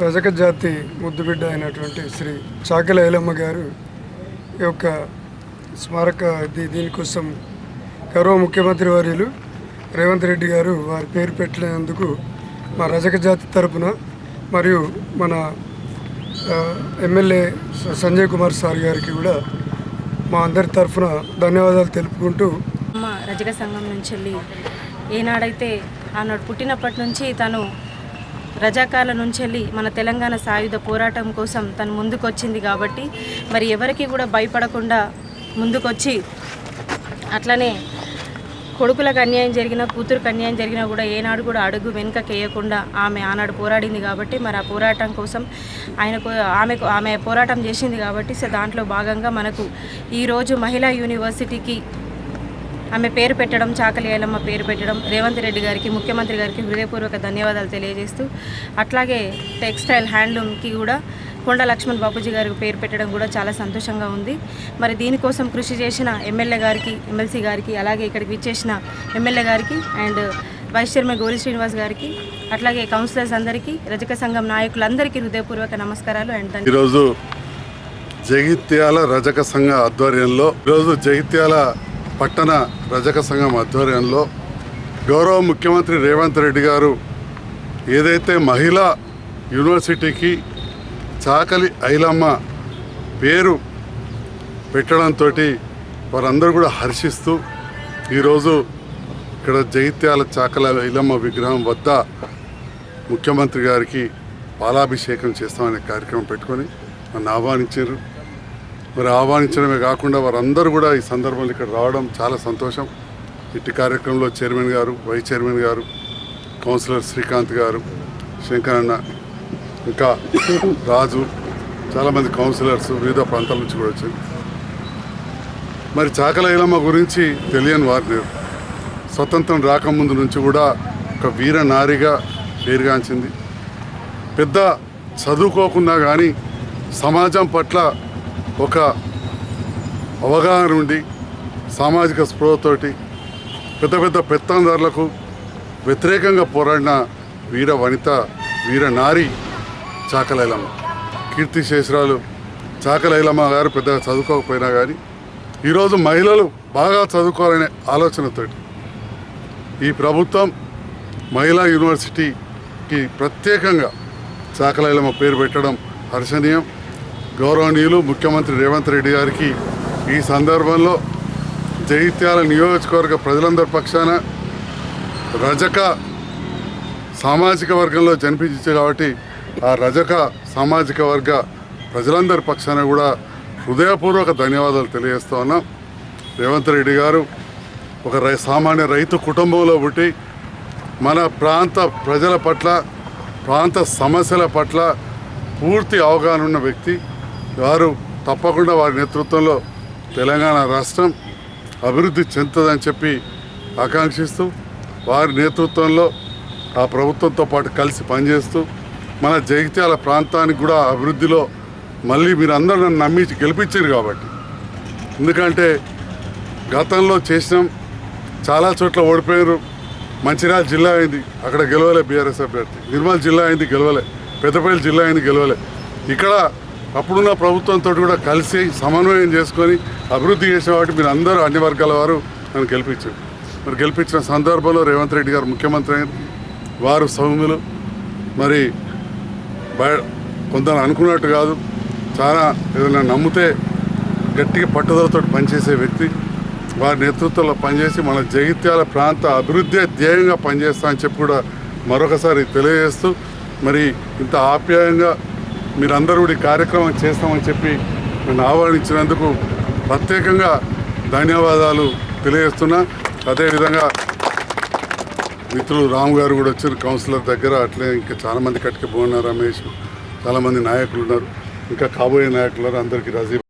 రజక జాతి ముద్దుబిడ్డ అయినటువంటి శ్రీ చాకలి ఐలమ్మ గారు ఈ యొక్క స్మారక దీనికోసం గౌరవ ముఖ్యమంత్రి వర్యులు రేవంత్ రెడ్డి గారు వారి పేరు పెట్టినందుకు మా రజక జాతి తరపున మరియు మన ఎమ్మెల్యే సంజయ్ కుమార్ సార్ గారికి కూడా మా అందరి తరఫున ధన్యవాదాలు తెలుపుకుంటూ మా రజక సంఘం నుంచి వెళ్ళి ఏనాడైతే ఆనాడు పుట్టినప్పటి నుంచి తను రజాకాల నుంచి వెళ్ళి మన తెలంగాణ సాయుధ పోరాటం కోసం తను ముందుకొచ్చింది కాబట్టి మరి ఎవరికి కూడా భయపడకుండా ముందుకొచ్చి అట్లనే కొడుకులకు అన్యాయం జరిగినా కూతురుకు అన్యాయం జరిగినా కూడా ఏనాడు కూడా అడుగు వెనుకకేయకుండా ఆమె ఆనాడు పోరాడింది కాబట్టి మరి ఆ పోరాటం కోసం ఆమె పోరాటం చేసింది కాబట్టి సో దాంట్లో భాగంగా మనకు ఈరోజు మహిళా యూనివర్సిటీకి ఆమె పేరు పెట్టడం, చాకలి ఐలమ్మ పేరు పెట్టడం రేవంత్ రెడ్డి గారికి ముఖ్యమంత్రి గారికి హృదయపూర్వక ధన్యవాదాలు తెలియజేస్తూ అట్లాగే టెక్స్టైల్ హ్యాండ్లూమ్కి కూడా కొండ లక్ష్మణ్ బాపూజీ గారికి పేరు పెట్టడం కూడా చాలా సంతోషంగా ఉంది. మరి దీనికోసం కృషి చేసిన ఎమ్మెల్యే గారికి, ఎమ్మెల్సీ గారికి, అలాగే ఇక్కడికి విచ్చేసిన ఎమ్మెల్యే గారికి and vice chairman Gowri Srinivas గారికి, అట్లాగే కౌన్సిలర్స్ అందరికీ, రజక సంఘం నాయకులందరికీ హృదయపూర్వక నమస్కారాలు. అండ్ ఈరోజు జగిత్యాల రజక సంఘ ఆధ్వర్యంలో జగిత్యాల పట్టణ రజక సంఘం ఆధ్వర్యంలో గౌరవ ముఖ్యమంత్రి రేవంత్ రెడ్డి గారు ఏదైతే మహిళా యూనివర్సిటీకి చాకలి ఐలమ్మ పేరు పెట్టడంతో వారందరూ కూడా హర్షిస్తూ ఈరోజు ఇక్కడ జగిత్యాల చాకలి ఐలమ్మ విగ్రహం వద్ద ముఖ్యమంత్రి గారికి పాలాభిషేకం చేస్తామనే కార్యక్రమం పెట్టుకొని నన్ను ఆహ్వానించారు. మరి ఆహ్వానించడమే కాకుండా వారందరూ కూడా ఈ సందర్భంలో ఇక్కడ రావడం చాలా సంతోషం. ఇట్టి కార్యక్రమంలో చైర్మన్ గారు, వైస్ చైర్మన్ గారు, కౌన్సిలర్ శ్రీకాంత్ గారు, శంకర్ అన్న, ఇంకా రాజు, చాలామంది కౌన్సిలర్స్ వివిధ ప్రాంతాల నుంచి కూడా వచ్చారు. మరి చాకలి ఐలమ్మ గురించి తెలియని వారు లేరు. స్వతంత్రం రాకముందు నుంచి కూడా ఒక వీర నారిగా పేరుగాంచింది. పెద్ద చదువుకోకుండా కానీ సమాజం పట్ల ఒక అవగాహన ఉండి సామాజిక స్పృహతోటి పెద్ద పెద్ద పెత్తందారులకు వ్యతిరేకంగా పోరాడిన వీర వనిత, వీర నారి చాకలి ఐలమ్మ. కీర్తిశేషరాలు చాకలి ఐలమ్మ గారు పెద్దగా చదువుకోకపోయినా కానీ ఈరోజు మహిళలు బాగా చదువుకోవాలనే ఆలోచనతోటి ఈ ప్రభుత్వం మహిళా యూనివర్సిటీకి ప్రత్యేకంగా చాకలి ఐలమ్మ పేరు పెట్టడం హర్షణీయం. గౌరవనీయులు ముఖ్యమంత్రి రేవంత్ రెడ్డి గారికి ఈ సందర్భంలో జగిత్యాల నియోజకవర్గ ప్రజలందరి పక్షాన రజక సామాజిక వర్గంలో జన్మించారు కాబట్టి ఆ రజక సామాజిక వర్గ ప్రజలందరి పక్షాన కూడా హృదయపూర్వక ధన్యవాదాలు తెలియజేస్తూ ఉన్నాం. రేవంత్ రెడ్డి గారు ఒక సామాన్య రైతు కుటుంబంలో పుట్టి మన ప్రాంత ప్రజల పట్ల, ప్రాంత సమస్యల పట్ల పూర్తి అవగాహన ఉన్న వ్యక్తి. వారు తప్పకుండా వారి నేతృత్వంలో తెలంగాణ రాష్ట్రం అభివృద్ధి చెందుతుందని చెప్పి ఆకాంక్షిస్తూ వారి నేతృత్వంలో ఆ ప్రభుత్వంతో పాటు కలిసి పనిచేస్తూ మన జగిత్యాల ప్రాంతానికి కూడా అభివృద్ధిలో మళ్ళీ మీరు అందరూ నన్ను నమ్మి గెలిపించారు కాబట్టి. ఎందుకంటే గతంలో చేసినాం, చాలా చోట్ల ఓడిపోయారు. మంచిర్యాల జిల్లా అయింది, అక్కడ గెలవలే బీఆర్ఎస్ అభ్యర్థి. నిర్మల్ జిల్లా అయింది, గెలవలే. పెద్దపల్లి జిల్లా అయింది, గెలవలే. ఇక్కడ అప్పుడున్న ప్రభుత్వంతో కూడా కలిసి సమన్వయం చేసుకొని అభివృద్ధి చేసిన వాటి మీరు అందరూ అన్ని వర్గాల వారు నన్ను గెలిపించారు. మరి గెలిపించిన సందర్భంలో రేవంత్ రెడ్డి గారు ముఖ్యమంత్రి అయిన వారు సౌమ్యులు. మరి కొందరు అనుకున్నట్టు కాదు, చాలా ఏదైనా నమ్మితే గట్టిగా పట్టుదలతో పనిచేసే వ్యక్తి. వారి నేతృత్వంలో పనిచేసి మన జగిత్యాల ప్రాంత అభివృద్ధి ధ్యేయంగా పనిచేస్తా అని చెప్పి కూడా మరొకసారి తెలియజేస్తూ, మరి ఇంత ఆప్యాయంగా మీరందరూ కూడా కార్యక్రమం చేస్తామని చెప్పి నన్ను ఆహ్వానించినందుకు ప్రత్యేకంగా ధన్యవాదాలు తెలియజేస్తున్నా. అదేవిధంగా మిత్రులు రాము గారు కూడా వచ్చారు కౌన్సిలర్ దగ్గర. అట్లే ఇంకా చాలామంది కట్టిక భువన రమేష్, చాలామంది నాయకులు ఉన్నారు, ఇంకా కాబోయే నాయకులు అందరికీ రజీ